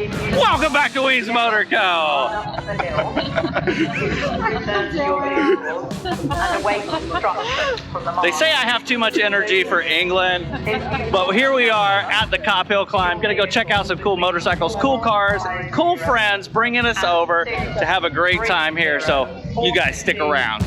Welcome back to Weems Motor Co. They say I have too much energy for England, but here we are at the KOP Hillclimb. Gonna go check out some cool motorcycles, cool cars, cool friends bringing us over to have a great time here. So you guys stick around.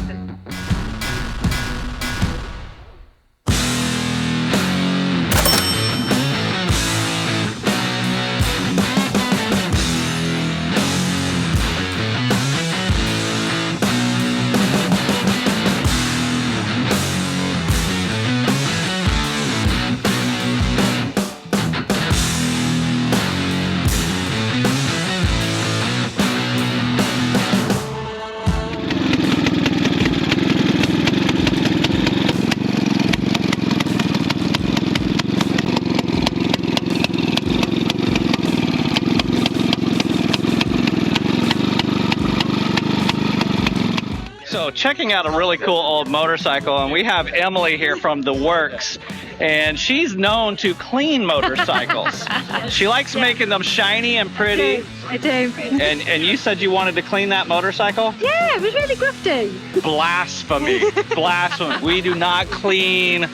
So checking out a really cool old motorcycle, and we have Emily here from The Wurks, and she's known to clean motorcycles. She likes making them shiny and pretty. I do. And you said you wanted to clean that motorcycle? Yeah, it was really grafty. Blasphemy. Blasphemy. We do not clean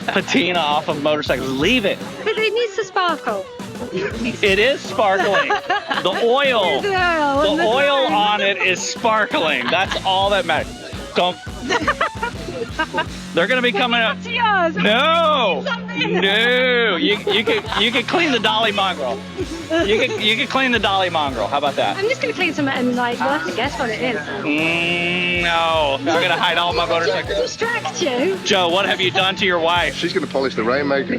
patina off of motorcycles. Leave it. But it needs to sparkle. It is sparkling. The oil on it is sparkling. That's all that matters. Don't. They're gonna be coming up. No, no. You can clean the dolly mongrel. You can clean the dolly mongrel. How about that? I'm just gonna clean some and like you'll have to guess what it is. No, I'm gonna hide all my motorcycles. Distract you. Joe, what have you done to your wife? She's gonna polish the rainmaker.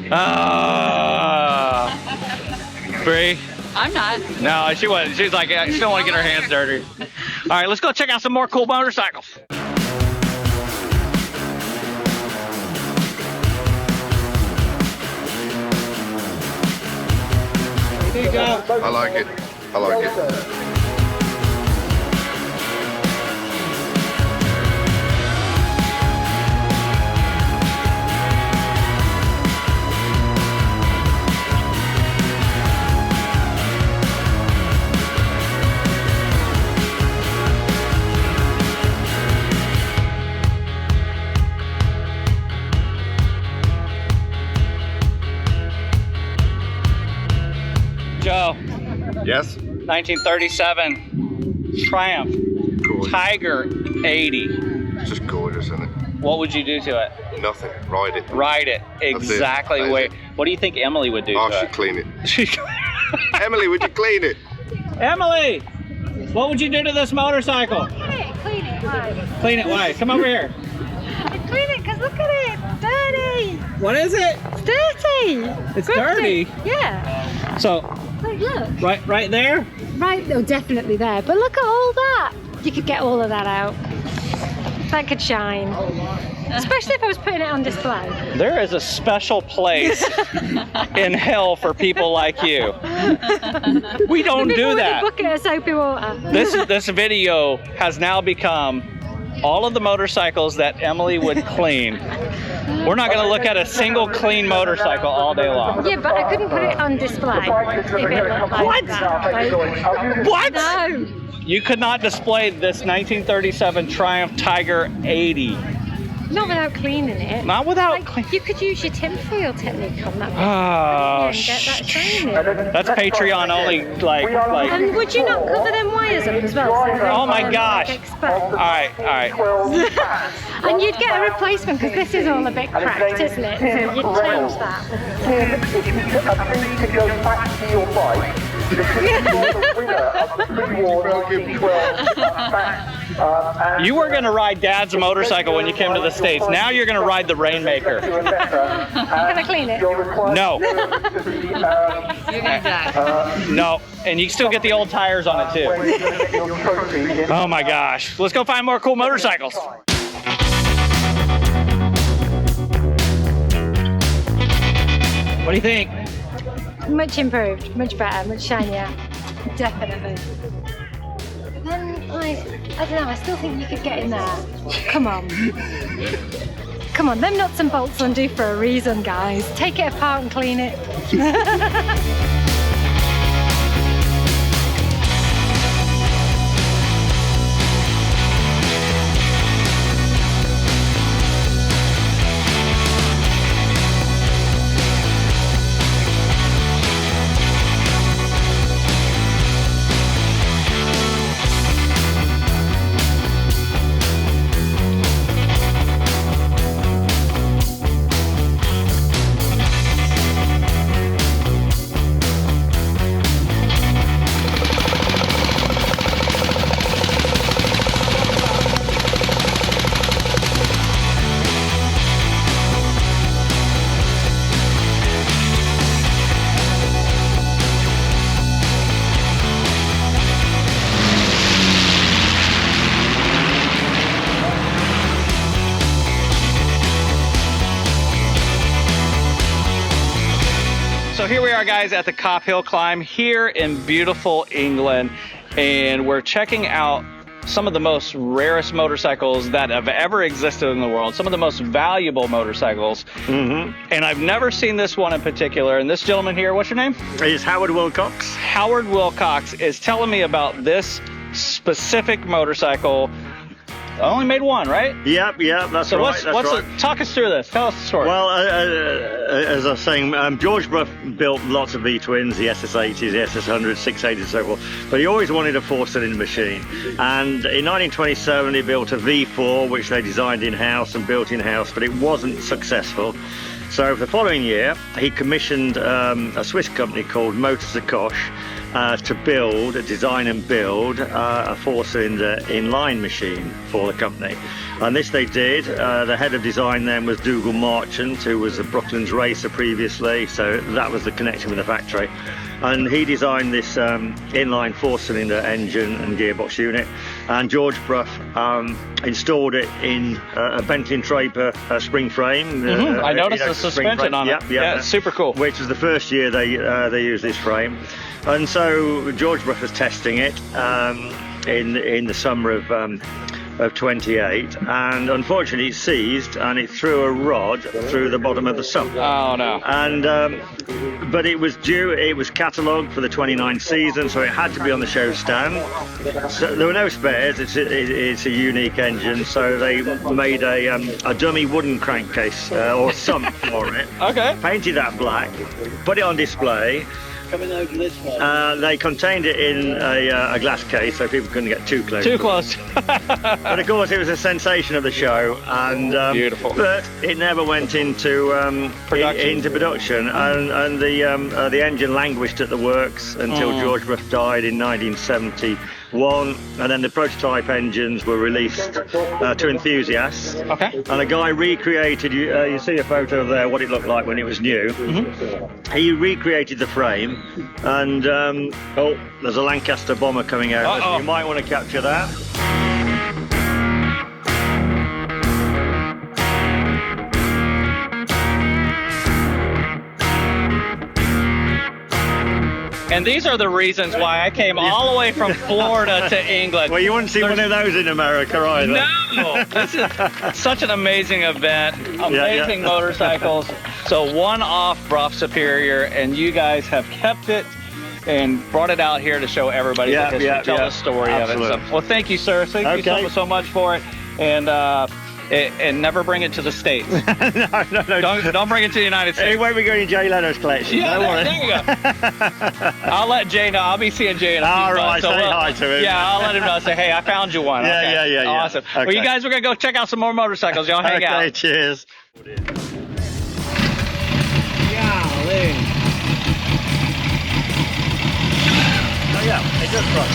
Bree? I'm not. No, she wasn't. She's like, she don't want to get her hands dirty. All right, let's go check out some more cool motorcycles. There you go. I like it. I like it. Joe. Yes? 1937 Triumph Gorgeous. Tiger 80. It's just gorgeous, isn't it? What would you do to it? Nothing. Ride it. Ride it. Exactly. That's Wait. it. What do you think Emily would do Oh, to she'd it? clean it. Emily, would you clean it? Emily, what would you do to this motorcycle? Clean it. Right. Clean it. Why? Come over here. Clean it because look at it. It's dirty. What is it? It's dirty. It's dirty. Yeah. So, Like look. right there. Right. Oh, definitely there. But look at all that. You could get all of that out. That could shine. Especially if I was putting it on display. There is a special place in hell for people like you. We don't do that. With a bucket of soapy water. This video has now become all of the motorcycles that Emily would clean. We're not going to look at a single clean motorcycle all day long. Yeah, but I couldn't put it on display. If it looked like What? that. Like, What? no. You could not display this 1937 Triumph Tiger 80. Not without cleaning it. Not without Like, you could use your tinfoil technique on that. Oh, and get that shining. that's Patreon only, like. And would you not cover them wires up as well? So they Oh my don't, gosh. like, expand? All right. And you'd get a replacement because this is all a bit cracked, isn't it? So you'd change that. If you agree to go back to your bike, you're the winner of the pre-war 1912 You were gonna ride Dad's motorcycle when you came to the States. Now you're gonna ride the Rainmaker. Can I clean it? No. You're gonna die. No. And you still get the old tires on it too. Oh my gosh. Let's go find more cool motorcycles. What do you think? Much improved, much better, much shinier. Definitely. Then, like, I don't know, I still think you could get in there. Come on. Come on, them nuts and bolts undo for a reason, guys. Take it apart and clean it. are, guys, at the KOP Hillclimb here in beautiful England, and we're checking out some of the most rarest motorcycles that have ever existed in the world, some of the most valuable motorcycles. And I've never seen this one in particular. And this gentleman here, what's your name? It's Howard Wilcox. Howard Wilcox is telling me about this specific motorcycle. I only made one, right? Yep, that's So right. talk us through this. Tell us the story. Well, as I was saying, George Bruff built lots of V-twins, the SS80s, the SS100s, 680s and so forth, but he always wanted a four-cylinder machine. And in 1927, he built a V4, which they designed in-house and built in-house, but it wasn't successful. So the following year, he commissioned a Swiss company called Motors to design and build a four-cylinder inline machine for the company. And this they did. The head of design then was Dougal Marchant, who was a Brooklands racer previously, so that was the connection with the factory. And he designed this inline four-cylinder engine and gearbox unit, and George Bruff installed it in a Bentley & Draper spring frame. I noticed the suspension on it. Yeah, it's super cool. Which was the first year they used this frame. And so George Bruff was testing it in the summer of 28, and unfortunately it seized and it threw a rod through the bottom of the sump. Oh no. And but it was catalogued for the 29 season, so it had to be on the show stand. So there were no spares. It's a unique engine, so they made a dummy wooden crankcase or sump for it. Okay. Painted that black, put it on display. They contained it in a glass case so people couldn't get too close. Too close. But of course it was a sensation of the show, and beautiful. But it never went into production, and the engine languished at the works until George Bruff died in 1971, and then the prototype engines were released to enthusiasts. Okay. And a guy recreated. You see a photo of there what it looked like when it was new. He recreated the frame, and oh, there's a Lancaster bomber coming out. You might want to capture that. And these are the reasons why I came all the way from Florida to England. Well, you wouldn't see one of those in America either. No! This is such an amazing event. Amazing motorcycles. So one-off Bruff Superior, and you guys have kept it and brought it out here to show everybody the history, tell the story of it. So, well, thank you, sir. Thank you so much for it. And never bring it to the States. No. Don't bring it to the United States. It won't be going in Jay Leno's collection. Yeah, there you go. I'll let Jay know. I'll be seeing Jay in a few months. Right, so say hi to him. Yeah, I'll let him know. Say, hey, I found you one. Yeah. Awesome. Okay. Well, you guys, we're going to go check out some more motorcycles. Y'all hang out. Okay, cheers. Oh yeah, it does run.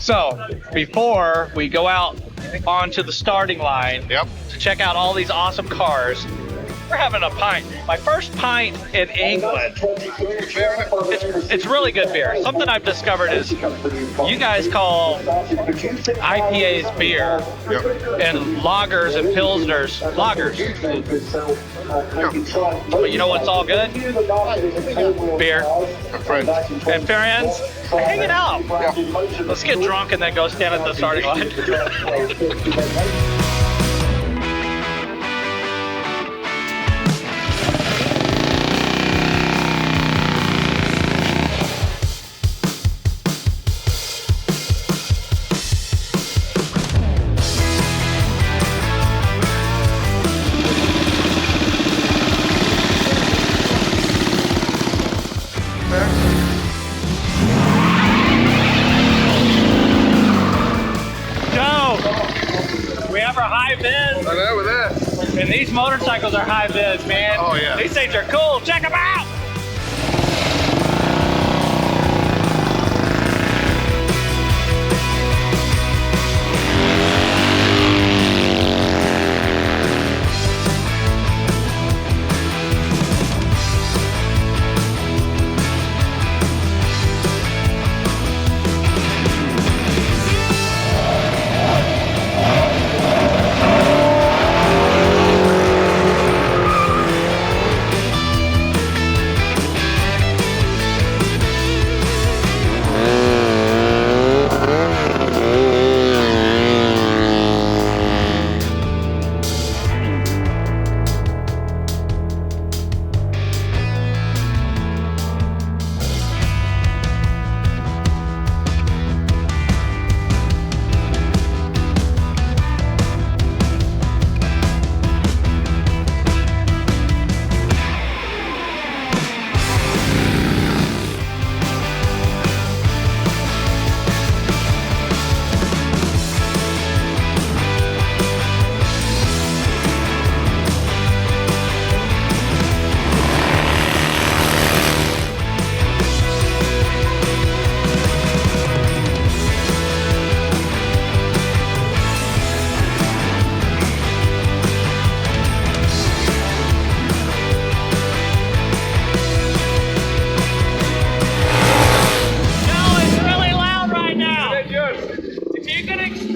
So, before we go out onto the starting line to check out all these awesome cars, we're having a pint. My first pint in England. It's really good beer. Something I've discovered is you guys call IPAs beer and lagers and pilsners lagers. But you know what's all good? Beer. And friends, hanging out. Let's get drunk and then go stand at the starting line. And these motorcycles are high vis, man. Oh, yeah. These things are cool. Check them out.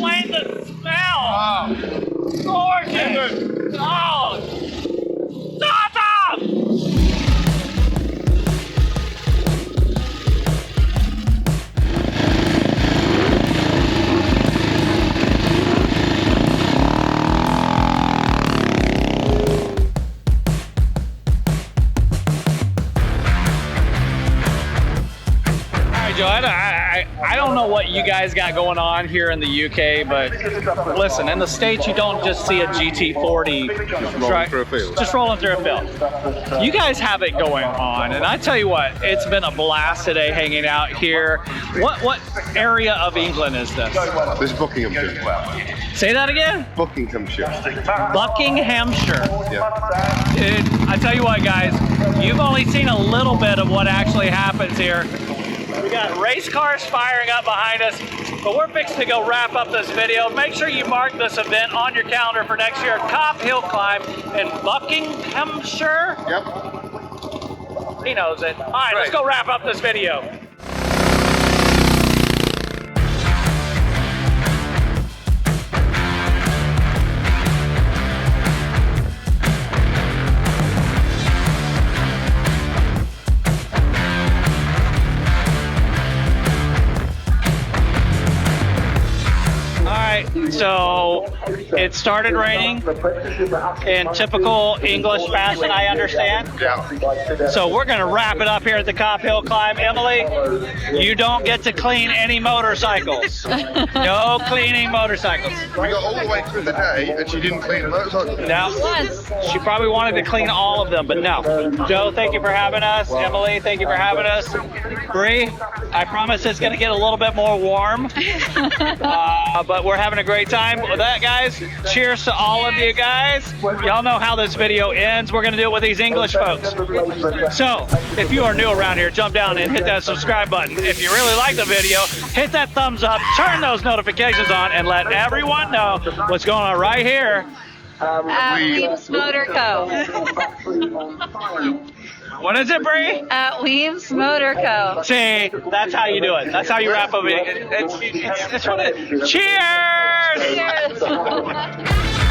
explain the smell. Gorgeous. Oh, stop! Joanna, I don't know what you guys got going on here in the UK, but listen, in the States you don't just see a GT40 just rolling through a field. You guys have it going on, and I tell you what, it's been a blast today hanging out here. What area of England is this? This is Buckinghamshire. Say that again? Buckinghamshire. Buckinghamshire. Yeah. Dude, I tell you what, guys, you've only seen a little bit of what actually happens here. We got race cars firing up behind us, but we're fixing to go wrap up this video. Make sure you mark this event on your calendar for next year, KOP Hillclimb in Buckinghamshire. Yep. He knows it. All right, let's go wrap up this video. So it started raining in typical English fashion, I understand. Yeah. So we're going to wrap it up here at the KOP Hillclimb. Emily, you don't get to clean any motorcycles. No cleaning motorcycles. We got all the way through the day and she didn't clean the motorcycle. No, she probably wanted to clean all of them, but no. Joe, thank you for having us. Emily, thank you for having us. Bree, I promise it's going to get a little bit more warm, but we're having a great time with that, guys. Cheers to all of you guys. Y'all know how this video ends. We're going to do it with these English folks. So, if you are new around here, jump down and hit that subscribe button. If you really like the video, hit that thumbs up, turn those notifications on, and let everyone know what's going on right here. Weems Motor Co. What is it, Bree? At Weems Motor Co. See, that's how you do it. That's how you wrap up. It's what it is. Cheers! Cheers.